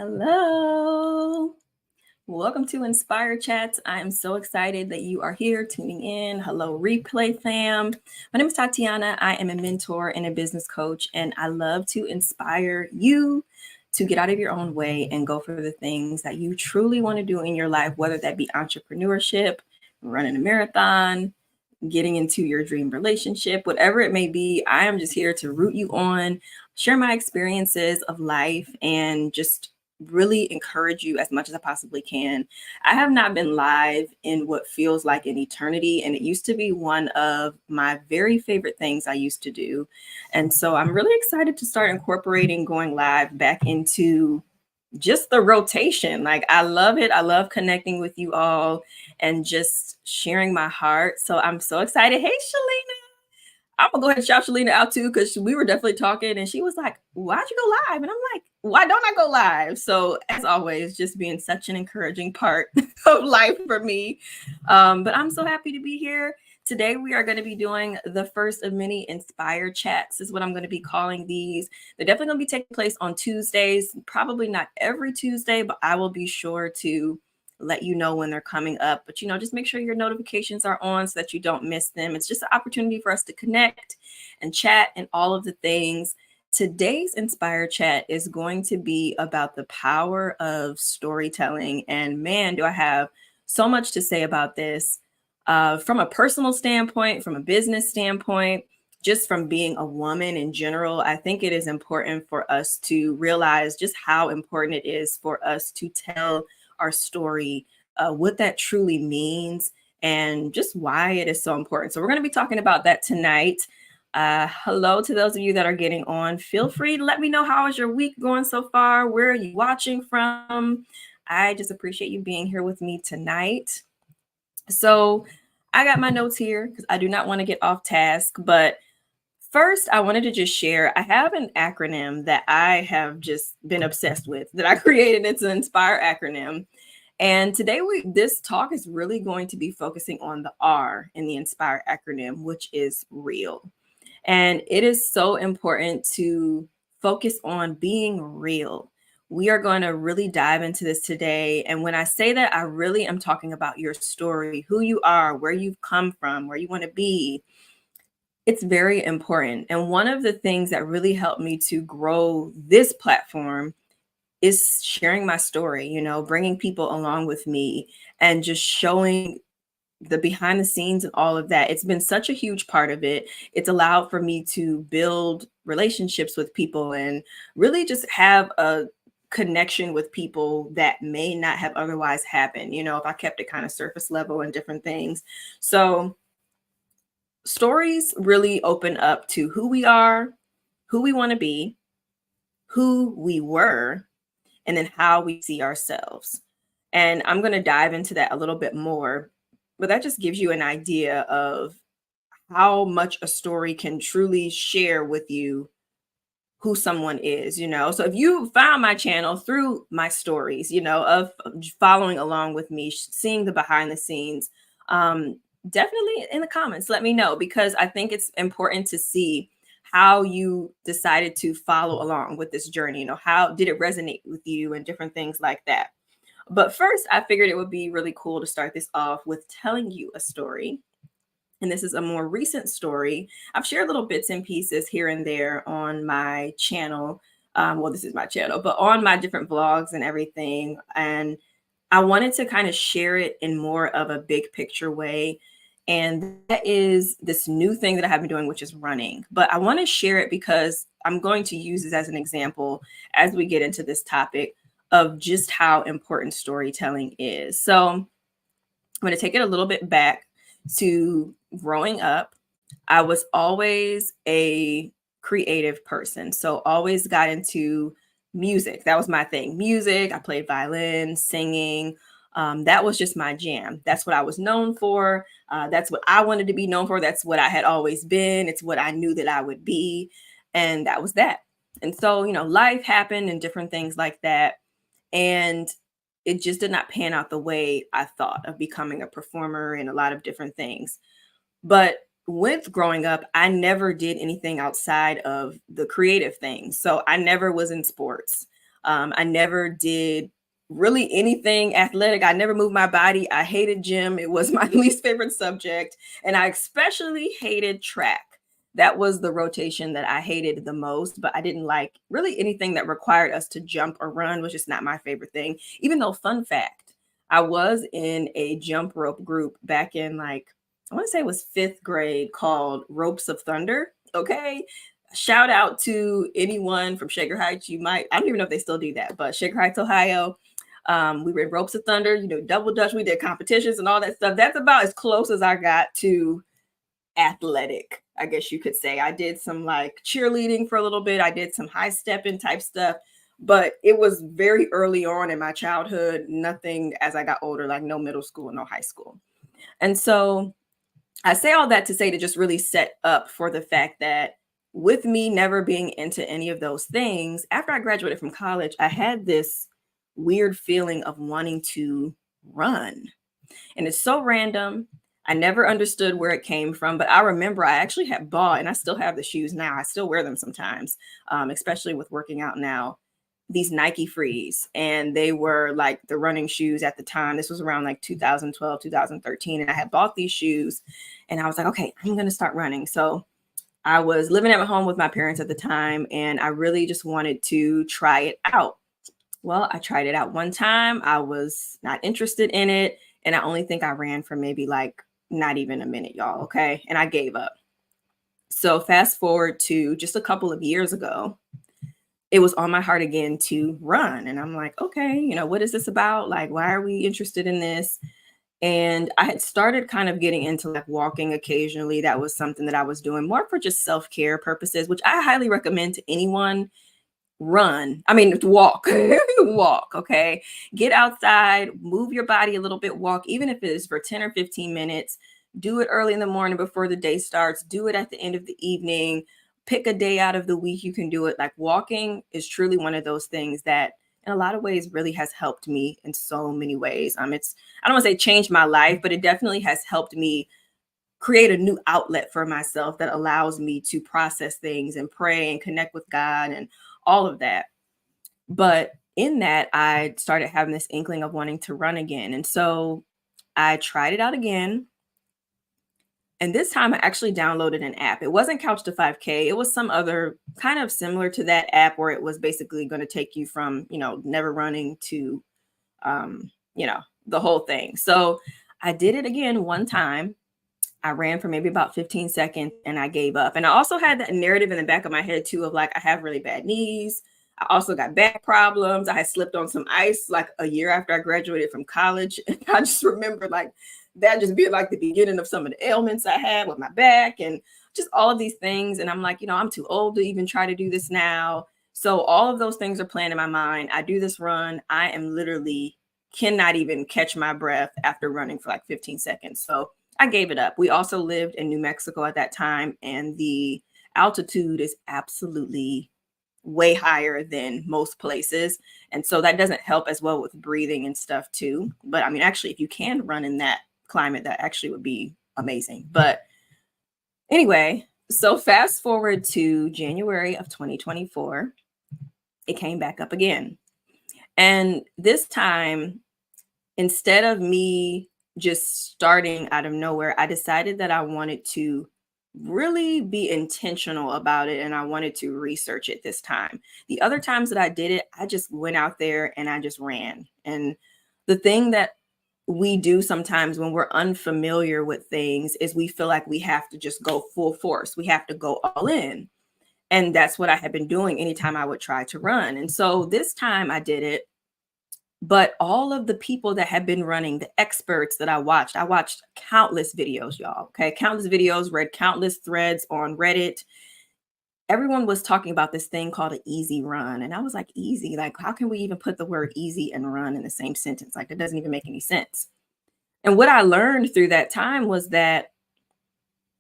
Hello. Welcome to Inspire Chats. I am so excited that you are here tuning in. Hello, Replay fam. My name is Tatiana. I am a mentor and a business coach, and I love to inspire you to get out of your own way and go for the things that you truly want to do in your life, whether that be entrepreneurship, running a marathon, getting into your dream relationship, whatever it may be. I am just here to root you on, share my experiences of life, and just really encourage you as much as I possibly can. I have not been live in what feels like an eternity, and it used to be one of my very favorite things I used to do. And so I'm really excited to start incorporating going live back into just the rotation. Like, I love it. I love connecting with you all and just sharing my heart. So I'm so excited. Hey, Shalina. I'm gonna go ahead and shout Shalina out too, because we were definitely talking and she was like, why'd you go live? And I'm like, why don't I go live? So as always, just being such an encouraging part of life for me. But I'm so happy to be here. Today, we are going to be doing the first of many Inspire Chats, is what I'm going to be calling these. They're definitely going to be taking place on Tuesdays, probably not every Tuesday, but I will be sure to let you know when they're coming up. But, just make sure your notifications are on so that you don't miss them. It's just an opportunity for us to connect and chat and all of the things. Today's Inspire Chat is going to be about the power of storytelling. And man, do I have so much to say about this. From a personal standpoint, from a business standpoint, just from being a woman in general, I think it is important for us to realize just how important it is for us to tell our story, what that truly means, and just why it is so important. So we're going to be talking about that tonight. Hello to those of you that are getting on. Feel free to let me know, how is your week going so far? Where are you watching from? I just appreciate you being here with me tonight. So I got my notes here because I do not want to get off task. But first, I wanted to just share, I have an acronym that I have just been obsessed with that I created. It's an Inspire acronym. And today this talk is really going to be focusing on the R in the Inspire acronym, which is real. And it is so important to focus on being real. We are going to really dive into this today. And when I say that, I really am talking about your story, who you are, where you've come from, where you want to be. It's very important. And one of the things that really helped me to grow this platform is sharing my story, bringing people along with me and just showing the behind the scenes and all of that. It's been such a huge part of it. It's allowed for me to build relationships with people and really just have a connection with people that may not have otherwise happened, if I kept it kind of surface level and different things. So stories really open up to who we are, who we want to be, who we were, and then how we see ourselves. And I'm going to dive into that a little bit more, but that just gives you an idea of how much a story can truly share with you who someone is, So if you found my channel through my stories, of following along with me, seeing the behind the scenes, definitely in the comments, let me know, because I think it's important to see how you decided to follow along with this journey. How did it resonate with you and different things like that. But first, I figured it would be really cool to start this off with telling you a story. And this is a more recent story. I've shared little bits and pieces here and there on my channel. Well, this is my channel, but on my different vlogs and everything. And I wanted to kind of share it in more of a big picture way. And that is this new thing that I have been doing, which is running. But I want to share it because I'm going to use this as an example as we get into this topic of just how important storytelling is. So I'm going to take it a little bit back to growing up. I was always a creative person. So always got into music. That was my thing. Music. I played violin, singing. That was just my jam. That's what I was known for. That's what I wanted to be known for. That's what I had always been. It's what I knew that I would be. And that was that. And so, life happened and different things like that. And it just did not pan out the way I thought of becoming a performer and a lot of different things. But with growing up, I never did anything outside of the creative things. So I never was in sports. I never did really anything athletic. I never moved my body. I hated gym. It was my least favorite subject. And I especially hated track. That was the rotation that I hated the most, but I didn't like really anything that required us to jump or run, was just not my favorite thing. Even though, fun fact, I was in a jump rope group back in like, I want to say it was fifth grade, called Ropes of Thunder. Okay. Shout out to anyone from Shaker Heights. I don't even know if they still do that, but Shaker Heights, Ohio. We were in Ropes of Thunder, double dutch. We did competitions and all that stuff. That's about as close as I got to athletic, I guess you could say. I did some like cheerleading for a little bit. I did some high stepping type stuff, but it was very early on in my childhood. Nothing as I got older, like no middle school, no high school. And so I say all that to say, to just really set up for the fact that with me never being into any of those things, after I graduated from college, I had this weird feeling of wanting to run. And it's so random. I never understood where it came from, but I remember I actually had bought, and I still have the shoes now. I still wear them sometimes, especially with working out now, these Nike Frees. And they were like the running shoes at the time. This was around like 2012, 2013. And I had bought these shoes and I was like, okay, I'm going to start running. So I was living at home with my parents at the time, and I really just wanted to try it out. Well, I tried it out one time. I was not interested in it. And I only think I ran for maybe like not even a minute, y'all. Okay. And I gave up. So fast forward to just a couple of years ago, it was on my heart again to run. And I'm like, okay, what is this about? Like, why are we interested in this? And I had started kind of getting into like walking occasionally. That was something that I was doing more for just self-care purposes, which I highly recommend to anyone. Walk. Walk. Okay. Get outside, move your body a little bit, walk, even if it is for 10 or 15 minutes. Do it early in the morning before the day starts. Do it at the end of the evening. Pick a day out of the week you can do it. Like, walking is truly one of those things that in a lot of ways really has helped me in so many ways. I don't want to say changed my life, but it definitely has helped me create a new outlet for myself that allows me to process things and pray and connect with God and all of that. But in that, I started having this inkling of wanting to run again. And so I tried it out again. And this time I actually downloaded an app. It wasn't Couch to 5K. It was some other kind of similar to that app, where it was basically going to take you from, never running to, the whole thing. So I did it again one time. I ran for maybe about 15 seconds and I gave up. And I also had that narrative in the back of my head too, of like, I have really bad knees. I also got back problems. I had slipped on some ice like a year after I graduated from college. And I just remember like that just being like the beginning of some of the ailments I had with my back and just all of these things. And I'm like, I'm too old to even try to do this now. So all of those things are playing in my mind. I do this run. I am literally cannot even catch my breath after running for like 15 seconds. So I gave it up. We also lived in New Mexico at that time, and the altitude is absolutely way higher than most places. And so that doesn't help as well with breathing and stuff too. But actually, if you can run in that climate, that actually would be amazing. But anyway, so fast forward to January of 2024, it came back up again. And this time, instead of me just starting out of nowhere, I decided that I wanted to really be intentional about it, and I wanted to research it this time. The other times that I did it, I just went out there and I just ran. And the thing that we do sometimes when we're unfamiliar with things is we feel like we have to just go full force. We have to go all in. And that's what I had been doing anytime I would try to run. And so this time I did it. But all of the people that have been running, the experts that I watched countless videos, y'all. Okay. Countless videos, read countless threads on Reddit. Everyone was talking about this thing called an easy run. And I was like, easy? Like, how can we even put the word easy and run in the same sentence? Like, it doesn't even make any sense. And what I learned through that time was that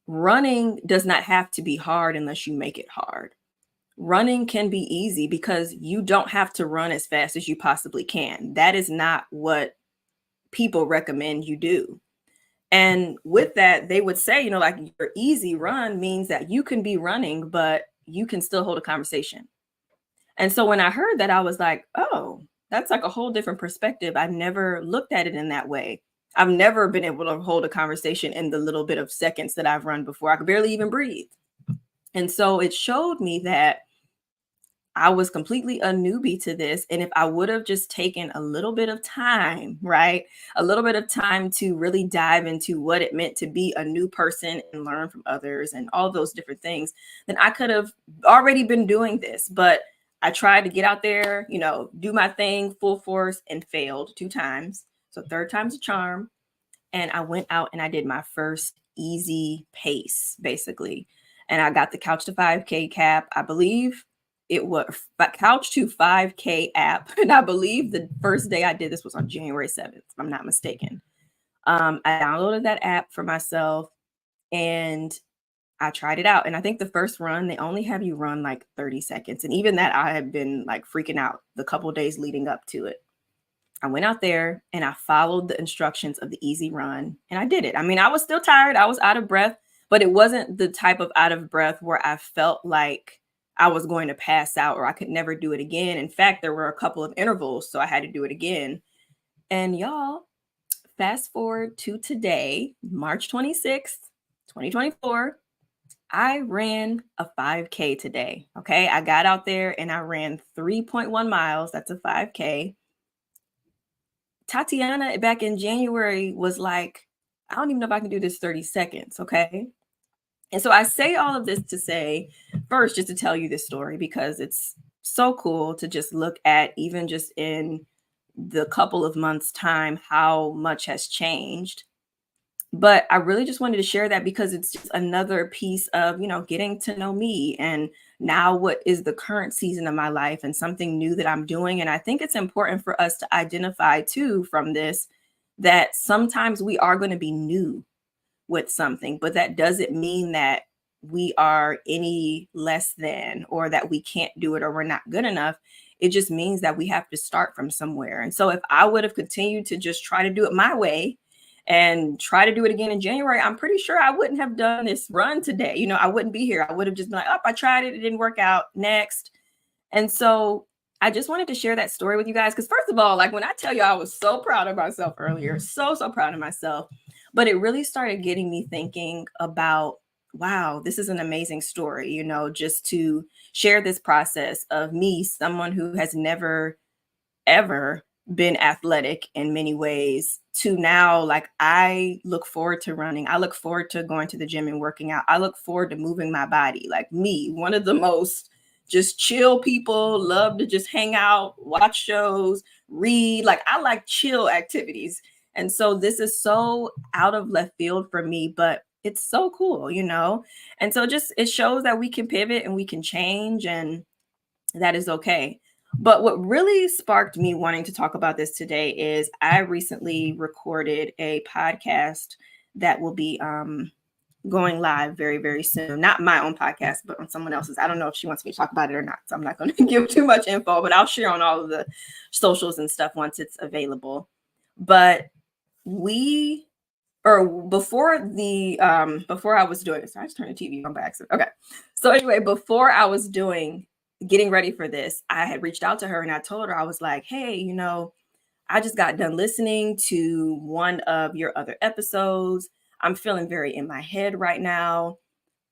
running does not have to be hard unless you make it hard. Running can be easy because you don't have to run as fast as you possibly can. That is not what people recommend you do. And with that, they would say, like, your easy run means that you can be running, but you can still hold a conversation. And so when I heard that, I was like, oh, that's like a whole different perspective. I've never looked at it in that way. I've never been able to hold a conversation in the little bit of seconds that I've run before. I could barely even breathe. And so it showed me that I was completely a newbie to this. And if I would have just taken a little bit of time, right? A little bit of time to really dive into what it meant to be a new person and learn from others and all those different things, then I could have already been doing this. But I tried to get out there, do my thing full force and failed 2 times. So third time's a charm. And I went out and I did my first easy pace, basically. And I got the Couch to 5K cap. I believe it was Couch to 5K app. And I believe the first day I did this was on January 7th, if I'm not mistaken. I downloaded that app for myself and I tried it out. And I think the first run, they only have you run like 30 seconds. And even that, I had been like freaking out the couple days leading up to it. I went out there and I followed the instructions of the easy run and I did it. I mean, I was still tired. I was out of breath, but it wasn't the type of out of breath where I felt like I was going to pass out or I could never do it again. In fact, there were a couple of intervals, so I had to do it again. And y'all, fast forward to today, March 26th, 2024. I ran a 5K today. Okay. I got out there and I ran 3.1 miles. That's a 5K. Tatiana back in January was like, I don't even know if I can do this 30 seconds. Okay. And so I say all of this to say, first, just to tell you this story, because it's so cool to just look at, even just in the couple of months' time, how much has changed. But I really just wanted to share that because it's just another piece of, getting to know me and now what is the current season of my life and something new that I'm doing. And I think it's important for us to identify too from this that sometimes we are going to be new with something, but that doesn't mean that we are any less than or that we can't do it or we're not good enough. It just means that we have to start from somewhere. And so if I would have continued to just try to do it my way and try to do it again in January, I'm pretty sure I wouldn't have done this run today. I wouldn't be here. I would have just been like, oh, I tried it. It didn't work out. Next. And so I just wanted to share that story with you guys. Because first of all, like when I tell you I was so proud of myself earlier, so proud of myself, but it really started getting me thinking about, wow, this is an amazing story, just to share this process of me, someone who has never, ever been athletic in many ways, to now, like, I look forward to running. I look forward to going to the gym and working out. I look forward to moving my body. Like me, one of the most just chill people, love to just hang out, watch shows, read. Like I like chill activities. And so this is so out of left field for me, but it's so cool, And so just it shows that we can pivot and we can change and that is okay. But what really sparked me wanting to talk about this today is I recently recorded a podcast that will be going live very, very soon. Not my own podcast, but on someone else's. I don't know if she wants me to talk about it or not. So I'm not going to give too much info, but I'll share on all of the socials and stuff once it's available. But before I was doing this, I just turned the TV on by accident. Okay. So anyway, before I was getting ready for this, I had reached out to her and I told her, I was like, hey, I just got done listening to one of your other episodes. I'm feeling very in my head right now.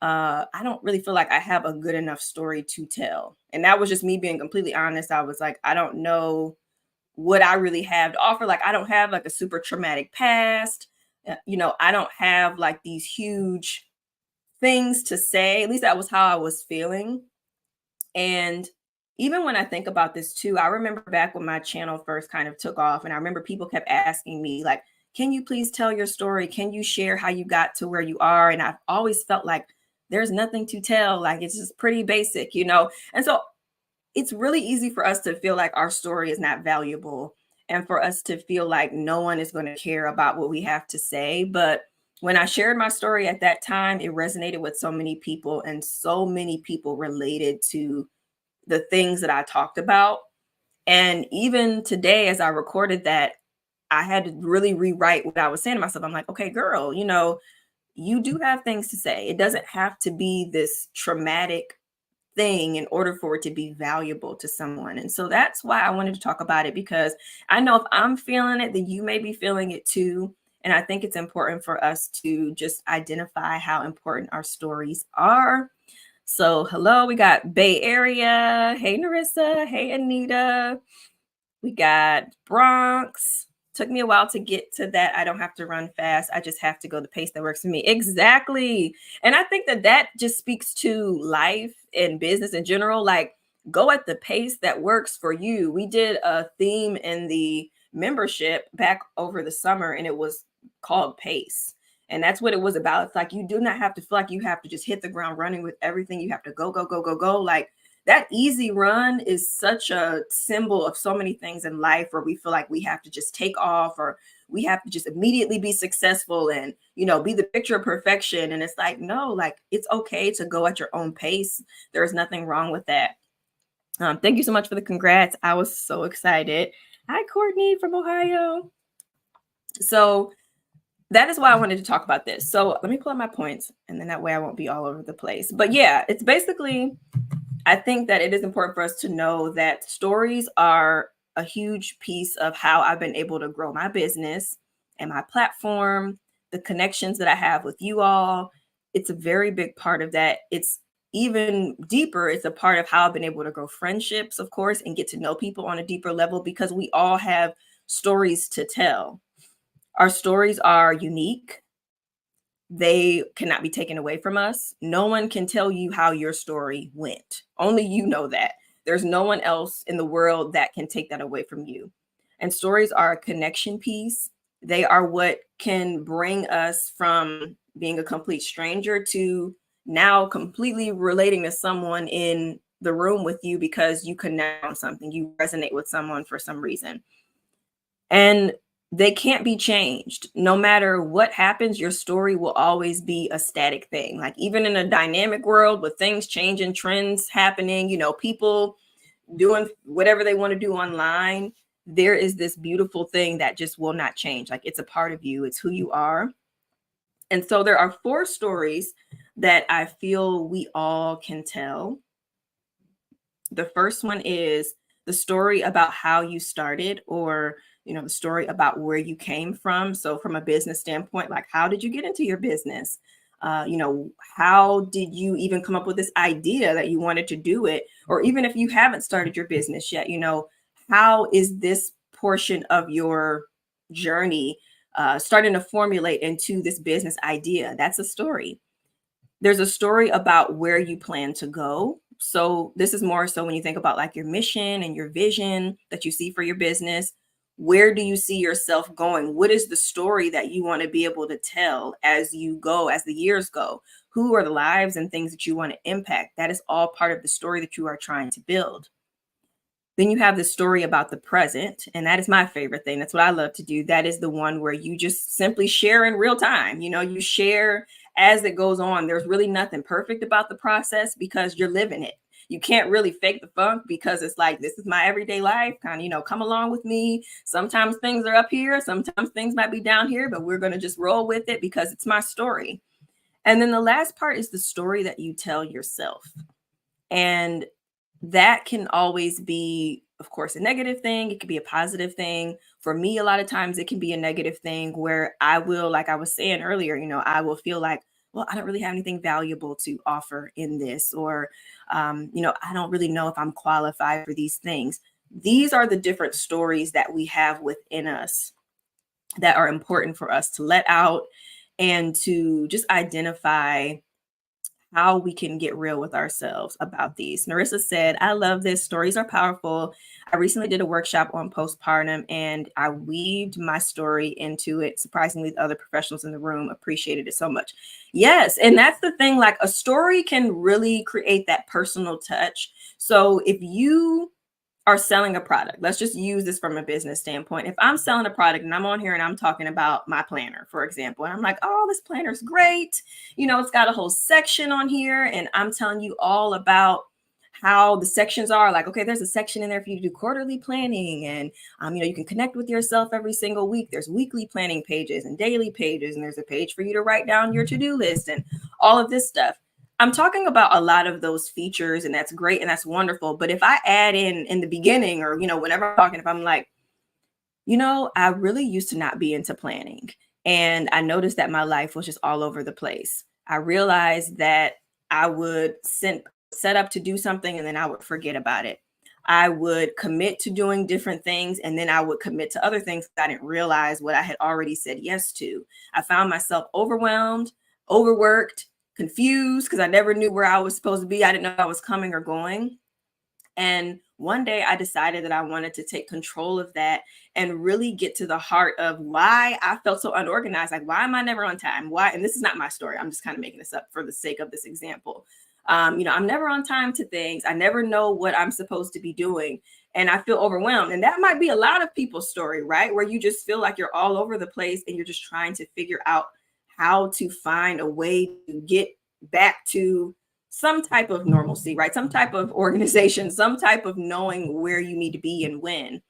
I don't really feel like I have a good enough story to tell. And that was just me being completely honest. I was like, I don't know what I really have to offer. Like, I don't have like a super traumatic past. I don't have like these huge things to say. At least that was how I was feeling. And even when I think about this too, I remember back when my channel first kind of took off, and I remember people kept asking me like, can you please tell your story? Can you share how you got to where you are? And I've always felt like there's nothing to tell. Like it's just pretty basic, And so it's really easy for us to feel like our story is not valuable and for us to feel like no one is going to care about what we have to say. But when I shared my story at that time, it resonated with so many people and so many people related to the things that I talked about. And even today, as I recorded that, I had to really rewrite what I was saying to myself. I'm like, okay, girl, you do have things to say. It doesn't have to be this traumatic thing in order for it to be valuable to someone. And so that's why I wanted to talk about it, because I know if I'm feeling it, then you may be feeling it too. And I think it's important for us to just identify how important our stories are. So, hello, we got Bay Area. Hey, Narissa. Hey, Anita. We got Bronx. Took me a while to get to that. I don't have to run fast. I just have to go the pace that works for me. Exactly. And I think that that just speaks to life and business in general. Like, go at the pace that works for you. We did a theme in the membership back over the summer, and it was called Pace. And that's what it was about. It's like you do not have to feel like you have to just hit the ground running with everything. You have to go, go, go, go, go. Like, that easy run is such a symbol of so many things in life where we feel like we have to just take off, or we have to just immediately be successful and, you know, be the picture of perfection. And it's like, no, like, it's okay to go at your own pace. There's nothing wrong with that. Thank you so much for the congrats. I was so excited. Hi, Courtney from Ohio. So that is why I wanted to talk about this. So let me pull up my points, and then that way I won't be all over the place. But yeah, it's basically, I think that it is important for us to know that stories are a huge piece of how I've been able to grow my business and my platform, the connections that I have with you all. It's a very big part of that. It's even deeper. It's a part of how I've been able to grow friendships, of course, and get to know people on a deeper level, because we all have stories to tell. Our stories are unique. They cannot be taken away from us. No one can tell you how your story went. Only you know that. There's no one else in the world that can take that away from you. And stories are a connection piece. They are what can bring us from being a complete stranger to now completely relating to someone in the room with you, because you connect on something, you resonate with someone for some reason. And they can't be changed. No matter what happens, your story will always be a static thing. Like, even in a dynamic world with things changing, trends happening, you know, people doing whatever they want to do online, there is this beautiful thing that just will not change. Like, it's a part of you, it's who you are. And so there are 4 stories that I feel we all can tell. The first one is the story about how you started, or, you know, the story about where you came from. So from a business standpoint, like, how did you get into your business? You know, how did you even come up with this idea that you wanted to do it? Or even if you haven't started your business yet, you know, how is this portion of your journey starting to formulate into this business idea? That's a story. There's a story about where you plan to go. So this is more so when you think about like your mission and your vision that you see for your business. Where do you see yourself going? What is the story that you want to be able to tell as you go, as the years go? Who are the lives and things that you want to impact? That is all part of the story that you are trying to build. Then you have the story about the present, and that is my favorite thing. That's what I love to do. That is the one where you just simply share in real time. You know, you share as it goes on. There's really nothing perfect about the process because you're living it. You can't really fake the funk, because it's like, this is my everyday life. Kind of, you know, come along with me. Sometimes things are up here, sometimes things might be down here, but we're going to just roll with it because it's my story. And then the last part is the story that you tell yourself. And that can always be, of course, a negative thing. It could be a positive thing. For me, a lot of times it can be a negative thing where I will, like I was saying earlier, you know, I will feel like, well, I don't really have anything valuable to offer in this, or, you know, I don't really know if I'm qualified for these things. These are the different stories that we have within us that are important for us to let out and to just identify how we can get real with ourselves about these. Narissa said, I love this. Stories are powerful. I recently did a workshop on postpartum, and I weaved my story into it. Surprisingly, the other professionals in the room appreciated it so much. Yes. And that's the thing, like, a story can really create that personal touch. So if you are selling a product, let's just use this from a business standpoint. If I'm selling a product and I'm on here and I'm talking about my planner, for example, and I'm like, oh, this planner is great. You know, it's got a whole section on here, and I'm telling you all about how the sections are. Like, okay, there's a section in there for you to do quarterly planning, and you know, you can connect with yourself every single week. There's weekly planning pages and daily pages, and there's a page for you to write down your to-do list and all of this stuff. I'm talking about a lot of those features, and that's great and that's wonderful. But if I add in the beginning, or whenever I'm talking, if I'm like, I really used to not be into planning. And I noticed that my life was just all over the place. I realized that I would set up to do something and then I would forget about it. I would commit to doing different things and then I would commit to other things that I didn't realize what I had already said yes to. I found myself overwhelmed, overworked, confused because I never knew where I was supposed to be. I didn't know I was coming or going. And one day I decided that I wanted to take control of that and really get to the heart of why I felt so unorganized. Like, why am I never on time? Why? And this is not my story. I'm just kind of making this up for the sake of this example. I'm never on time to things. I never know what I'm supposed to be doing. And I feel overwhelmed. And that might be a lot of people's story, right? Where you just feel like you're all over the place and you're just trying to figure out how to find a way to get back to some type of normalcy, right? Some type of organization, some type of knowing where you need to be and when.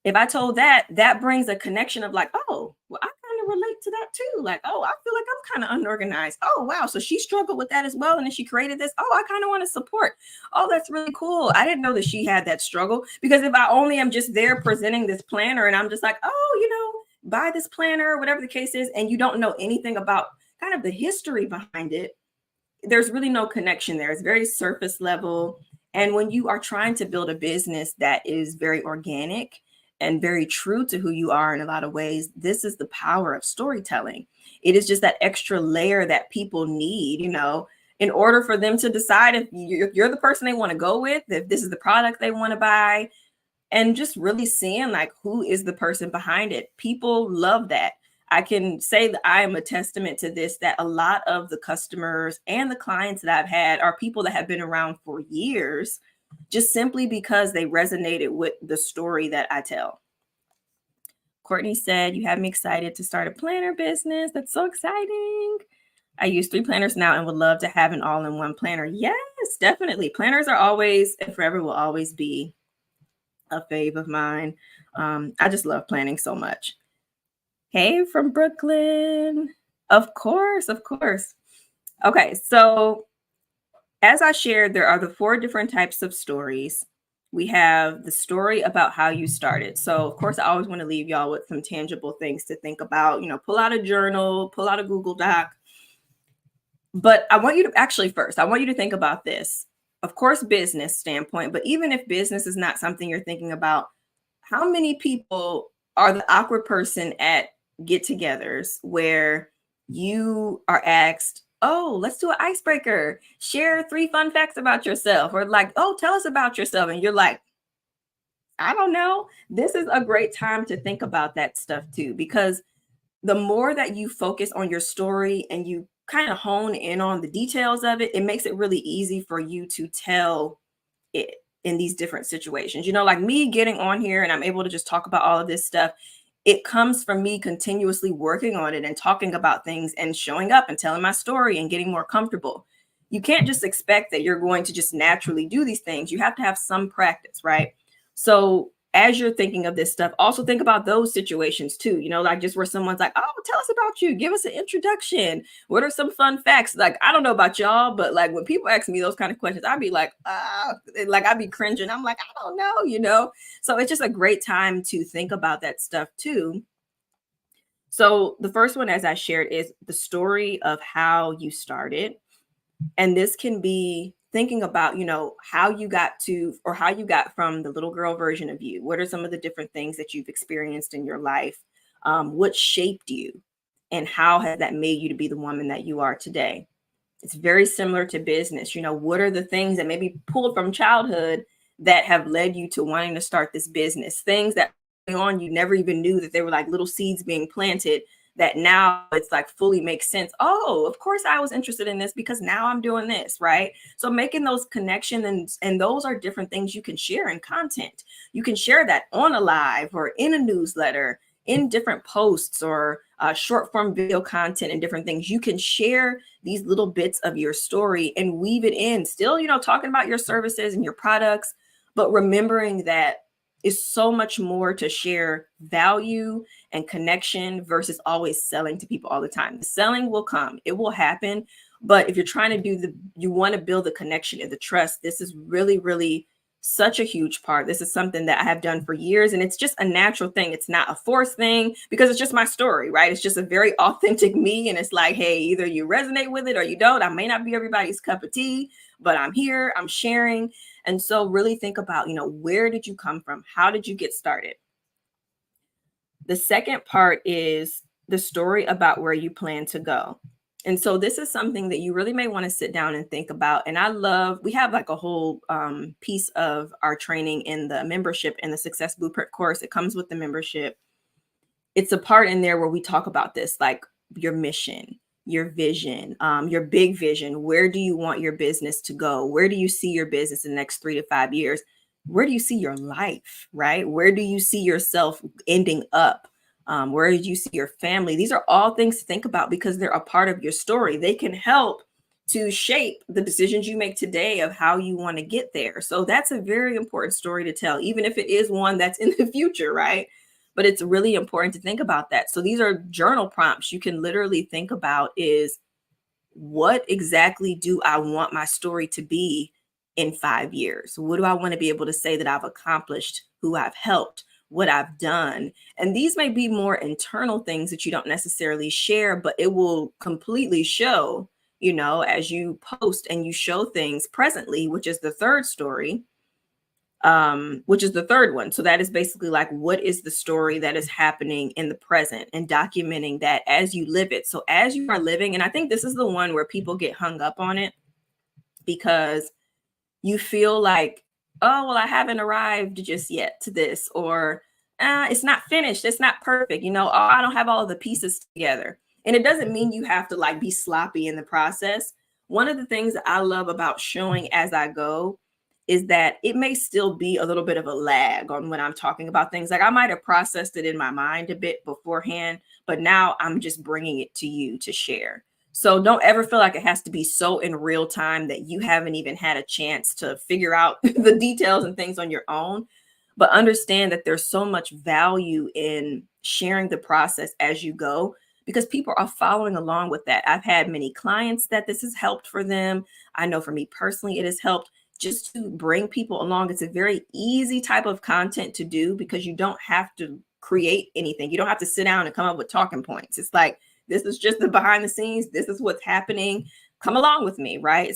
If I told that, that brings a connection of like, oh, well, I kind of relate to that too. Like, oh, I feel like I'm kind of unorganized. Oh, wow. So she struggled with that as well. And then she created this. Oh, I kind of want to support. Oh, that's really cool. I didn't know that she had that struggle, because if I only am just there presenting this planner and I'm just like, oh, buy this planner, whatever the case is, and you don't know anything about kind of the history behind it, there's really no connection there. It's very surface level. And when you are trying to build a business that is very organic and very true to who you are in a lot of ways, this is the power of storytelling. It is just that extra layer that people need, in order for them to decide if you're the person they want to go with, if this is the product they want to buy, and just really seeing like who is the person behind it. People love that. I can say that I am a testament to this, that a lot of the customers and the clients that I've had are people that have been around for years, just simply because they resonated with the story that I tell. Courtney said, you have me excited to start a planner business. That's so exciting. I use 3 planners now and would love to have an all-in-one planner. Yes, definitely. Planners are always and forever will always be a fave of mine. I just love planning so much. Hey, from Brooklyn. Of course, of course. Okay, so as I shared, there are the 4 different types of stories. We have the story about how you started. So, of course, I always want to leave y'all with some tangible things to think about. Pull out a journal, pull out a Google Doc. But I want you to think about this. Of course, business standpoint, but even if business is not something you're thinking about, how many people are the awkward person at get-togethers where you are asked, oh, let's do an icebreaker, share 3 fun facts about yourself, or like, oh, tell us about yourself. And you're like, I don't know. This is a great time to think about that stuff too, because the more that you focus on your story and you kind of hone in on the details of it, it makes it really easy for you to tell it in these different situations. Like me getting on here and I'm able to just talk about all of this stuff. It comes from me continuously working on it and talking about things and showing up and telling my story and getting more comfortable. You can't just expect that you're going to just naturally do these things. You have to have some practice, right? So as you're thinking of this stuff, also think about those situations too, like just where someone's like, oh, tell us about you. Give us an introduction. What are some fun facts? Like, I don't know about y'all, but like when people ask me those kind of questions, I'd be like, I'd be cringing. I'm like, I don't know. So it's just a great time to think about that stuff too. So the first one, as I shared, is the story of how you started. And this can be thinking about, how you got to, or how you got from the little girl version of you. What are some of the different things that you've experienced in your life? What shaped you? And how has that made you to be the woman that you are today? It's very similar to business. What are the things that maybe pulled from childhood that have led you to wanting to start this business? Things that on you never even knew that they were like little seeds being planted, that now it's like fully makes sense. Oh, of course I was interested in this because now I'm doing this, right? So making those connections, and those are different things you can share in content. You can share that on a live or in a newsletter, in different posts, or short form video content and different things. You can share these little bits of your story and weave it in, still, talking about your services and your products, but remembering that is so much more to share value and connection versus always selling to people all the time. The selling will come, it will happen, But if you're trying to you want to build the connection and the trust, this is really, really such a huge part. This is something that I have done for years, and it's just a natural thing. It's not a forced thing because it's just my story, right? It's just a very authentic me. And it's like, hey, either you resonate with it or you don't. I may not be everybody's cup of tea, but I'm here, I'm sharing. And so really think about, where did you come from? How did you get started? The second part is the story about where you plan to go. And so this is something that you really may want to sit down and think about. And we have like a whole piece of our training in the membership and the Success Blueprint course. It comes with the membership. It's a part in there where we talk about this, like your mission, your vision, your big vision. Where do you want your business to go? Where do you see your business in the next 3 to 5 years? Where do you see your life, right? Where do you see yourself ending up? Where do you see your family? These are all things to think about because they're a part of your story. They can help to shape the decisions you make today of how you want to get there. So that's a very important story to tell, even if it is one that's in the future, right? But it's really important to think about that. So these are journal prompts you can literally think about is, what exactly do I want my story to be in 5 years? What do I want to be able to say that I've accomplished, who I've helped, what I've done? And these may be more internal things that you don't necessarily share, but it will completely show, as you post and you show things presently, which is the third story, which is the third one. So that is basically like, what is the story that is happening in the present and documenting that as you live it. So as you are living, and I think this is the one where people get hung up on it because you feel like, oh, well, I haven't arrived just yet to this, or it's not finished. It's not perfect. Oh, I don't have all of the pieces together. And it doesn't mean you have to like be sloppy in the process. One of the things that I love about showing as I go is that it may still be a little bit of a lag on when I'm talking about things. Like I might have processed it in my mind a bit beforehand, but now I'm just bringing it to you to share. So don't ever feel like it has to be so in real time that you haven't even had a chance to figure out the details and things on your own. But understand that there's so much value in sharing the process as you go because people are following along with that. I've had many clients that this has helped for them. I know for me personally, it has helped just to bring people along. It's a very easy type of content to do because you don't have to create anything. You don't have to sit down and come up with talking points. It's like, this is just the behind the scenes. This is what's happening. Come along with me, right?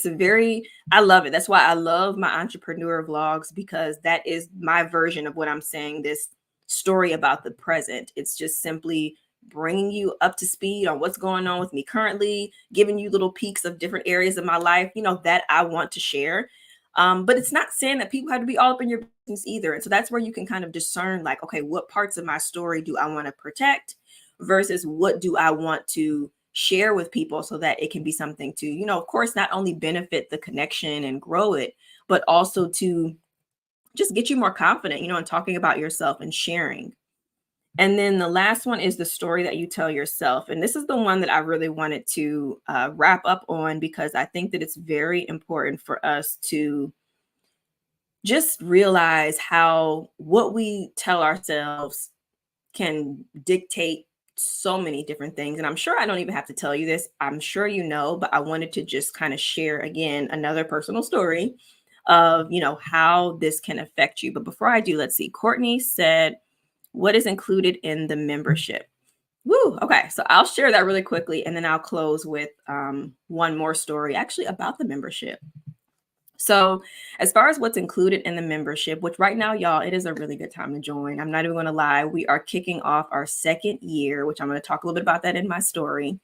I love it. That's why I love my entrepreneur vlogs, because that is my version of what I'm saying, this story about the present. It's just simply bringing you up to speed on what's going on with me currently, giving you little peeks of different areas of my life, that I want to share. But it's not saying that people have to be all up in your business either. And so that's where you can kind of discern, like, okay, what parts of my story do I want to protect versus what do I want to share with people so that it can be something to, of course, not only benefit the connection and grow it, but also to just get you more confident, in talking about yourself and sharing. And then the last one is the story that you tell yourself. And this is the one that I really wanted to wrap up on, because I think that it's very important for us to just realize how what we tell ourselves can dictate so many different things. And I'm sure I don't even have to tell you this. I'm sure you know, but I wanted to just kind of share again another personal story of, how this can affect you. But before I do, let's see. Courtney said, what is included in the membership? Woo. Okay. So I'll share that really quickly, and then I'll close with one more story actually about the membership. So as far as what's included in the membership, which right now, y'all, it is a really good time to join. I'm not even going to lie. We are kicking off our second year, which I'm going to talk a little bit about that in my story,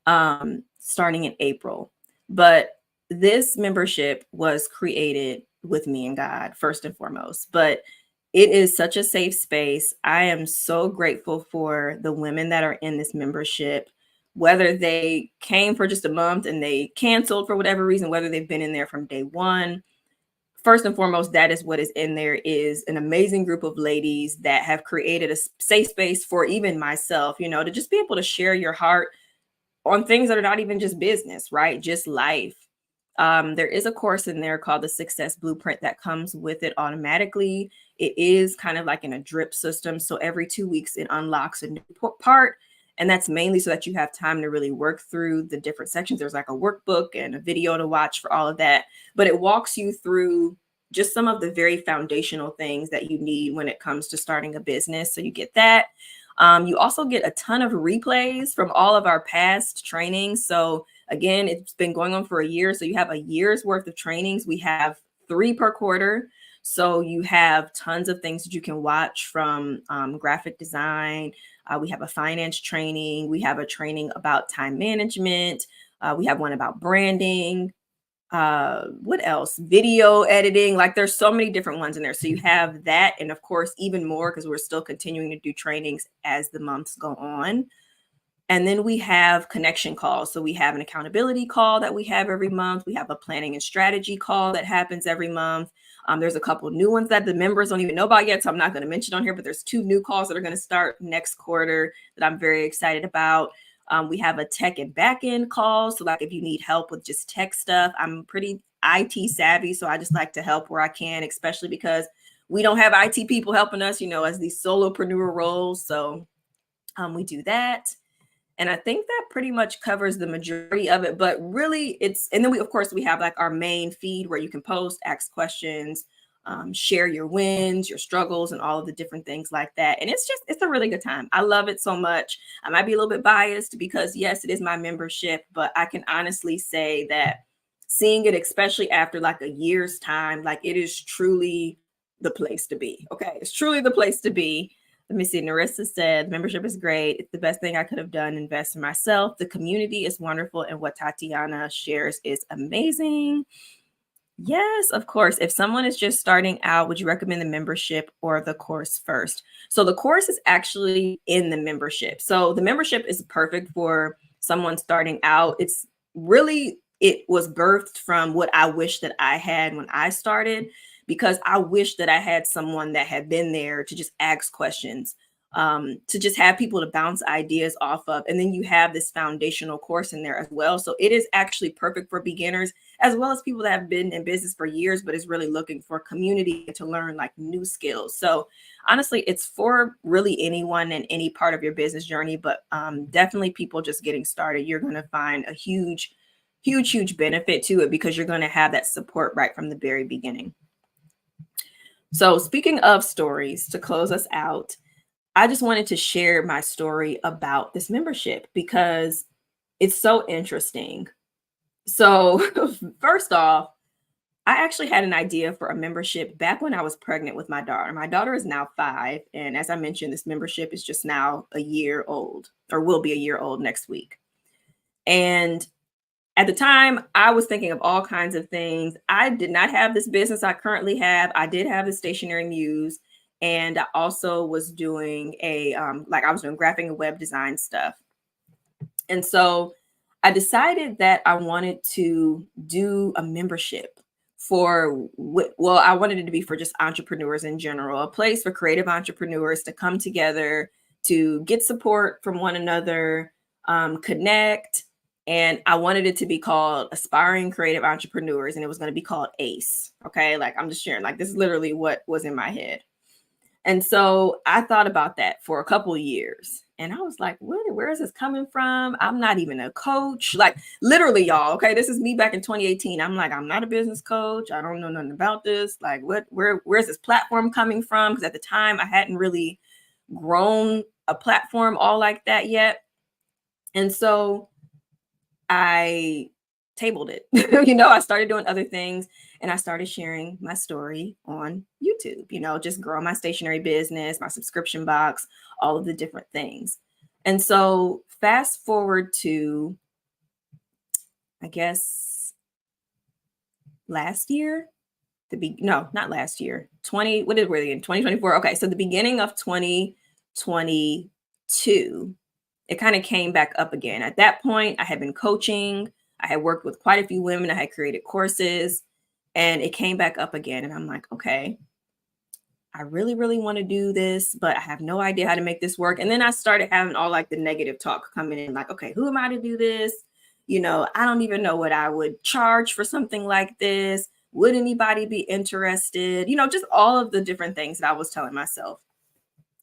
starting in April. But this membership was created with me and God, first and foremost. But it is such a safe space. I am so grateful for the women that are in this membership, whether they came for just a month and they canceled for whatever reason, whether they've been in there from day one. First and foremost, that is what is in there, is an amazing group of ladies that have created a safe space for even myself, to just be able to share your heart on things that are not even just business, right? Just life. There is a course in there called the Success Blueprint that comes with it automatically. It is kind of like in a drip system. So every 2 weeks, it unlocks a new part. And that's mainly so that you have time to really work through the different sections. There's like a workbook and a video to watch for all of that, but it walks you through just some of the very foundational things that you need when it comes to starting a business. So you get that. You also get a ton of replays from all of our past trainings. So again, it's been going on for a year. So you have a year's worth of trainings. We have 3 per quarter. So you have tons of things that you can watch from graphic design. We have a finance training. We have a training about time management. We have one about branding. What else? Video editing. Like there's so many different ones in there. So you have that. And of course, even more because we're still continuing to do trainings as the months go on. And then we have connection calls. So we have an accountability call that we have every month. We have a planning and strategy call that happens every month. There's a couple new ones that the members don't even know about yet, so I'm not going to mention on here, but there's 2 new calls that are going to start next quarter that I'm very excited about. We have a tech and back-end call. So like if you need help with just tech stuff, I'm pretty IT savvy. So I just like to help where I can, especially because we don't have IT people helping us, as these solopreneur roles. So we do that. And I think that pretty much covers the majority of it, but really and then of course, we have like our main feed where you can post, ask questions, share your wins, your struggles, and all of the different things like that. And it's a really good time. I love it so much. I might be a little bit biased because yes, it is my membership, but I can honestly say that seeing it, especially after like a year's time, like it is truly the place to be. Okay. It's truly the place to be. Let me see. Narissa said, membership is great. It's the best thing I could have done. Invest in myself. The community is wonderful. And what Tatiana shares is amazing. Yes, of course. If someone is just starting out, would you recommend the membership or the course first? So the course is actually in the membership. So the membership is perfect for someone starting out. It was birthed from what I wish that I had when I started, because I wish that I had someone that had been there to just ask questions, to just have people to bounce ideas off of. And then you have this foundational course in there as well. So it is actually perfect for beginners, as well as people that have been in business for years, but is really looking for community to learn like new skills. So honestly, it's for really anyone in any part of your business journey, but definitely people just getting started. You're going to find a huge benefit to it because you're going to have that support right from the very beginning. So speaking of stories, to close us out, I just wanted to share my story about this membership because it's so interesting. So first off, I actually had an idea for a membership back when I was pregnant with my daughter. My daughter is now 5. And as I mentioned, this membership is just now a year old, or will be a year old next week. And at the time, I was thinking of all kinds of things. I did not have this business I currently have. I did have the stationary muse. And I also was doing I was doing graphic and web design stuff. And so I decided that I wanted to do a membership I wanted it to be for just entrepreneurs in general, a place for creative entrepreneurs to come together, to get support from one another, connect. And I wanted it to be called Aspiring Creative Entrepreneurs, and it was going to be called ACE. Okay. Like I'm just sharing, like this is literally what was in my head. And so I thought about that for a couple of years. And I was like, where is this coming from? I'm not even a coach. Like literally, y'all. Okay. This is me back in 2018. I'm like, I'm not a business coach. I don't know nothing about this. Like where's this platform coming from? Because at the time I hadn't really grown a platform all like that yet. And so I tabled it. I started doing other things and I started sharing my story on YouTube, just growing my stationery business, my subscription box, all of the different things. And so fast forward to, I guess, last year, not last year, 2024. Okay. So the beginning of 2022, it kind of came back up again. At that point, I had been coaching. I had worked with quite a few women. I had created courses and it came back up again. And I'm like, okay, I really, really want to do this, but I have no idea how to make this work. And then I started having all like the negative talk coming in like, okay, who am I to do this? I don't even know what I would charge for something like this. Would anybody be interested? Just all of the different things that I was telling myself.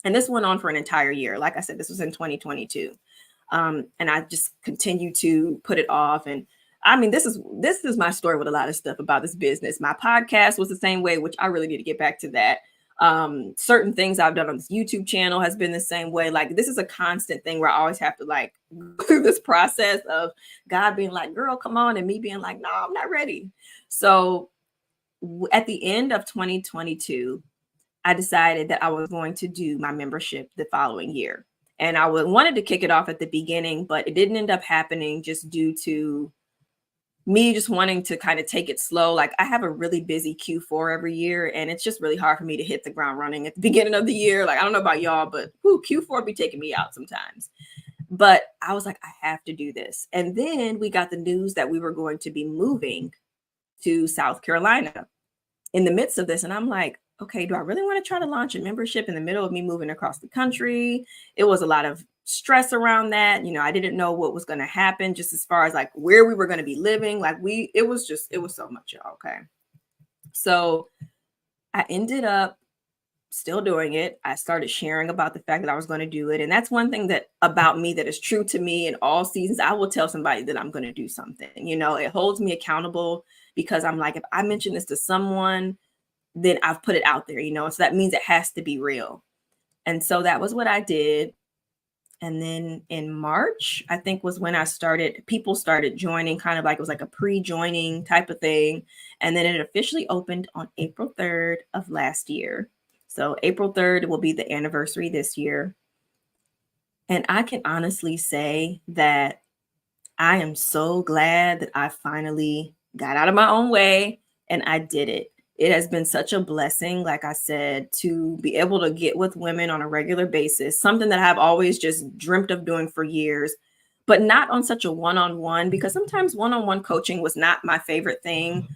And this went on for an entire year. Like I said, this was in 2022. And I just continue to put it off. And I mean, this is my story with a lot of stuff about this business. My podcast was the same way, which I really need to get back to that. Certain things I've done on this YouTube channel has been the same way. Like, this is a constant thing where I always have to like go through this process of God being like, girl, come on, and me being like, no, I'm not ready. So at the end of 2022, I decided that I was going to do my membership the following year. And I wanted to kick it off at the beginning, but it didn't end up happening just due to me just wanting to kind of take it slow. Like, I have a really busy Q4 every year, and it's just really hard for me to hit the ground running at the beginning of the year. Like, I don't know about y'all, but Q4 be taking me out sometimes. But I was like, I have to do this. And then we got the news that we were going to be moving to South Carolina in the midst of this. And I'm like, okay, do I really want to try to launch a membership in the middle of me moving across the country? It was a lot of stress around that. I didn't know what was going to happen, just as far as like where we were going to be living. Like, it was so much, y'all. Okay. So I ended up still doing it. I started sharing about the fact that I was going to do it. And that's one thing that about me that is true to me in all seasons. I will tell somebody that I'm going to do something. It holds me accountable, because I'm like, if I mention this to someone, then I've put it out there, so that means it has to be real. And so that was what I did. And then in March, I think, was when people started joining, kind of like, it was like a pre-joining type of thing. And then it officially opened on April 3rd of last year. So April 3rd will be the anniversary this year. And I can honestly say that I am so glad that I finally got out of my own way and I did it. It has been such a blessing, like I said, to be able to get with women on a regular basis, something that I've always just dreamt of doing for years, but not on such a one-on-one, because sometimes one-on-one coaching was not my favorite thing.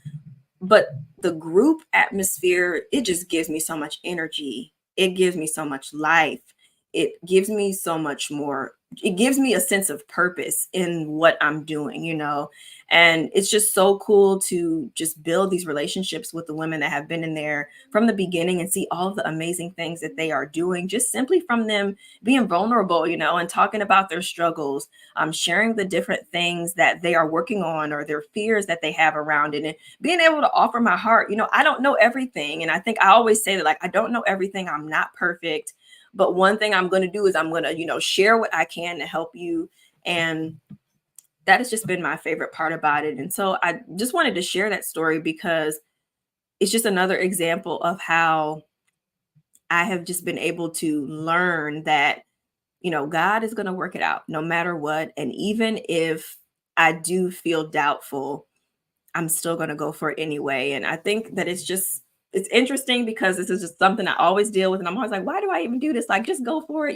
But the group atmosphere, it just gives me so much energy. It gives me so much life. It gives me so much more. It gives me a sense of purpose in what I'm doing, and it's just so cool to just build these relationships with the women that have been in there from the beginning and see all the amazing things that they are doing, just simply from them being vulnerable, and talking about their struggles, sharing the different things that they are working on or their fears that they have around it, and being able to offer my heart. I don't know everything. And I think I always say that, like, I don't know everything. I'm not perfect. But one thing I'm going to do is I'm going to, share what I can to help you. And that has just been my favorite part about it. And so I just wanted to share that story, because it's just another example of how I have just been able to learn that, God is going to work it out no matter what. And even if I do feel doubtful, I'm still going to go for it anyway. And I think that it's interesting, because this is just something I always deal with. And I'm always like, why do I even do this? Like, just go for it,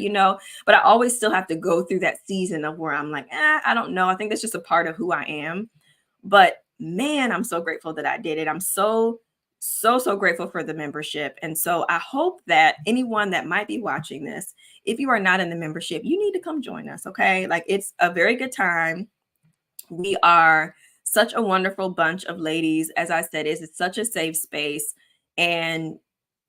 but I always still have to go through that season of where I'm like, I don't know. I think that's just a part of who I am. But man, I'm so grateful that I did it. I'm so grateful for the membership. And so I hope that anyone that might be watching this, if you are not in the membership, you need to come join us. Okay. Like, it's a very good time. We are such a wonderful bunch of ladies. As I said, it's such a safe space, and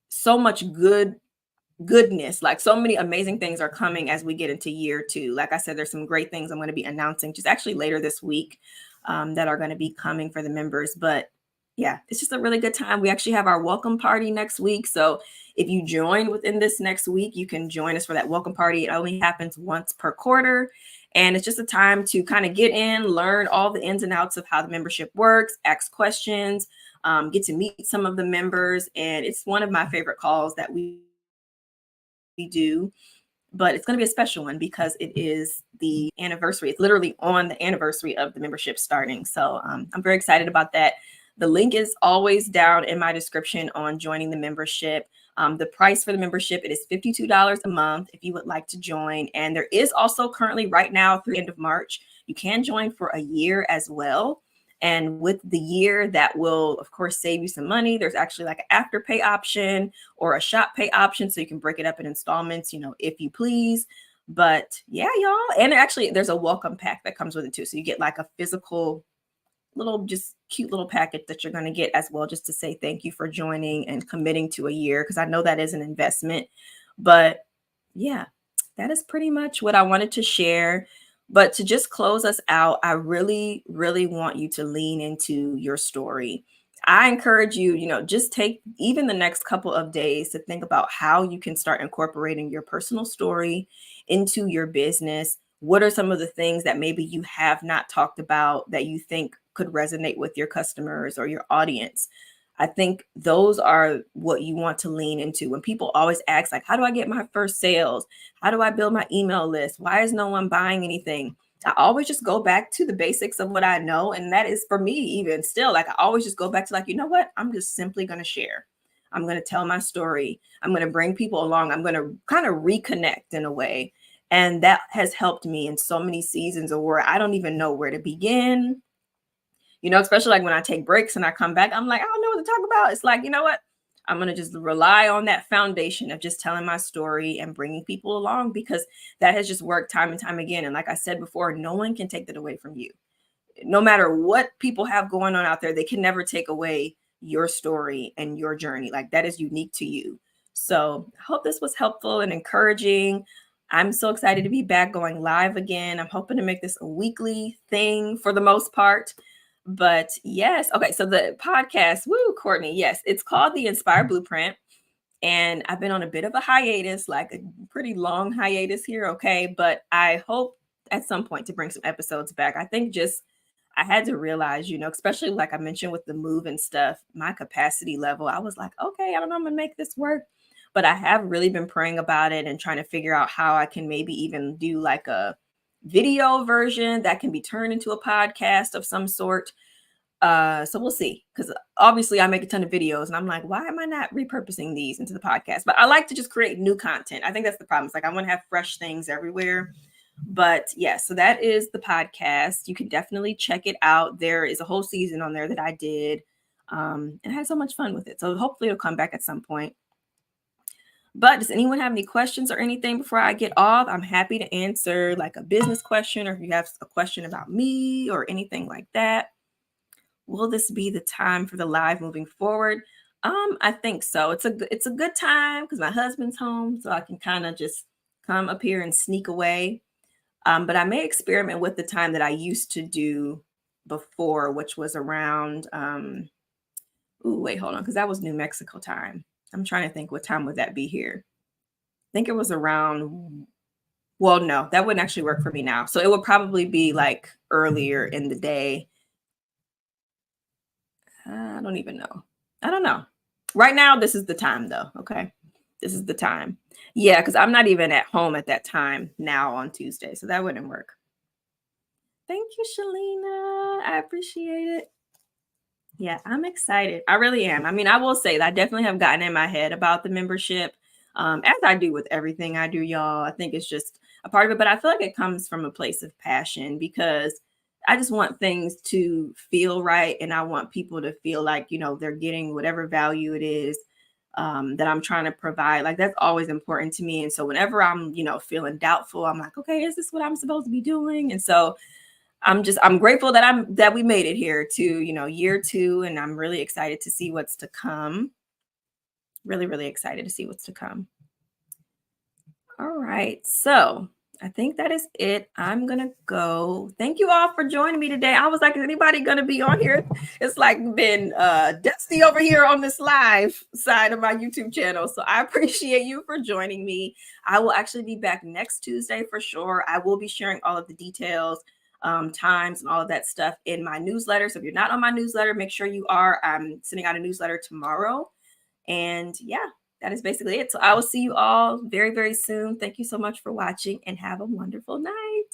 so much goodness, like so many amazing things are coming as we get into year 2. Like I said, there's some great things I'm going to be announcing just actually later this week that are going to be coming for the members. But yeah, it's just a really good time. We actually have our welcome party next week. So if you join within this next week, you can join us for that welcome party. It only happens once per quarter. And it's just a time to kind of get in, learn all the ins and outs of how the membership works, ask questions, get to meet some of the members. And it's one of my favorite calls that we do. But it's going to be a special one because it is the anniversary. It's literally on the anniversary of the membership starting. So I'm very excited about that. The link is always down in my description on joining the membership. The price for the membership, it is $52 a month if you would like to join. And there is also currently right now through the end of March, you can join for a year as well. And with the year, that will, of course, save you some money. There's actually like an afterpay option or a shop pay option. So you can break it up in installments, if you please. But yeah, y'all. And actually, there's a welcome pack that comes with it too. So you get like a physical little, just cute little package that you're going to get as well, just to say thank you for joining and committing to a year, because I know that is an investment. But yeah, that is pretty much what I wanted to share. But to just close us out, I really, really want you to lean into your story. I encourage you, just take even the next couple of days to think about how you can start incorporating your personal story into your business. What are some of the things that maybe you have not talked about that you think could resonate with your customers or your audience? I think those are what you want to lean into. When people always ask, like, how do I get my first sales? How do I build my email list? Why is no one buying anything? I always just go back to the basics of what I know. And that is for me, even still, like I always just go back to like, you know what? I'm just simply going to share. I'm going to tell my story. I'm going to bring people along. I'm going to kind of reconnect in a way. And that has helped me in so many seasons of where I don't even know where to begin. Especially like when I take breaks and I come back, I'm like, I don't know what to talk about. It's like, you know what? I'm going to just rely on that foundation of just telling my story and bringing people along, because that has just worked time and time again. And like I said before, no one can take that away from you. No matter what people have going on out there, they can never take away your story and your journey. Like that is unique to you. So I hope this was helpful and encouraging. I'm so excited to be back going live again. I'm hoping to make this a weekly thing for the most part. But yes, okay. So the podcast, woo, Courtney, yes, it's called the Inspire Blueprint. And I've been on a bit of a hiatus, like a pretty long hiatus here. Okay. But I hope at some point to bring some episodes back. I think just I had to realize, especially like I mentioned with the move and stuff, my capacity level, I was like, okay, I don't know, I'm gonna make this work. But I have really been praying about it and trying to figure out how I can maybe even do like a video version that can be turned into a podcast of some sort. So we'll see, because obviously I make a ton of videos and I'm like, why am I not repurposing these into the podcast? But I like to just create new content. I think that's the problem. It's like I want to have fresh things everywhere. But yeah, so that is the podcast. You can definitely check it out. There is a whole season on there that I did, and I had so much fun with it. So hopefully it'll come back at some point. But does anyone have any questions or anything before I get off? I'm happy to answer like a business question, or if you have a question about me or anything like that. Will this be the time for the live moving forward? I think so. It's a good time because my husband's home, so I can kind of just come up here and sneak away. But I may experiment with the time that I used to do before, which was around wait, hold on, because that was New Mexico time. I'm trying to think, what time would that be here? I think it was around, well, no, that wouldn't actually work for me now. So it would probably be like earlier in the day. I don't even know. I don't know. Right now, this is the time though. Okay. This is the time. Yeah, because I'm not even at home at that time now on Tuesday. So that wouldn't work. Thank you, Shalina. I appreciate it. Yeah, I'm excited. I really am. I mean, I will say that I definitely have gotten in my head about the membership, as I do with everything I do, y'all. I think it's just a part of it, but I feel like it comes from a place of passion, because I just want things to feel right. And I want people to feel like, they're getting whatever value it is that I'm trying to provide. Like that's always important to me. And so whenever I'm, feeling doubtful, I'm like, okay, is this what I'm supposed to be doing? And so I'm grateful that we made it here to, year 2. And I'm really excited to see what's to come. Really, really excited to see what's to come. All right. So I think that is it. I'm going to go. Thank you all for joining me today. I was like, is anybody going to be on here? It's like been dusty over here on this live side of my YouTube channel. So I appreciate you for joining me. I will actually be back next Tuesday for sure. I will be sharing all of the details, times and all of that stuff in my newsletter. So if you're not on my newsletter, make sure you are. I'm sending out a newsletter tomorrow. And yeah, that is basically it. So I will see you all very, very soon. Thank you so much for watching and have a wonderful night.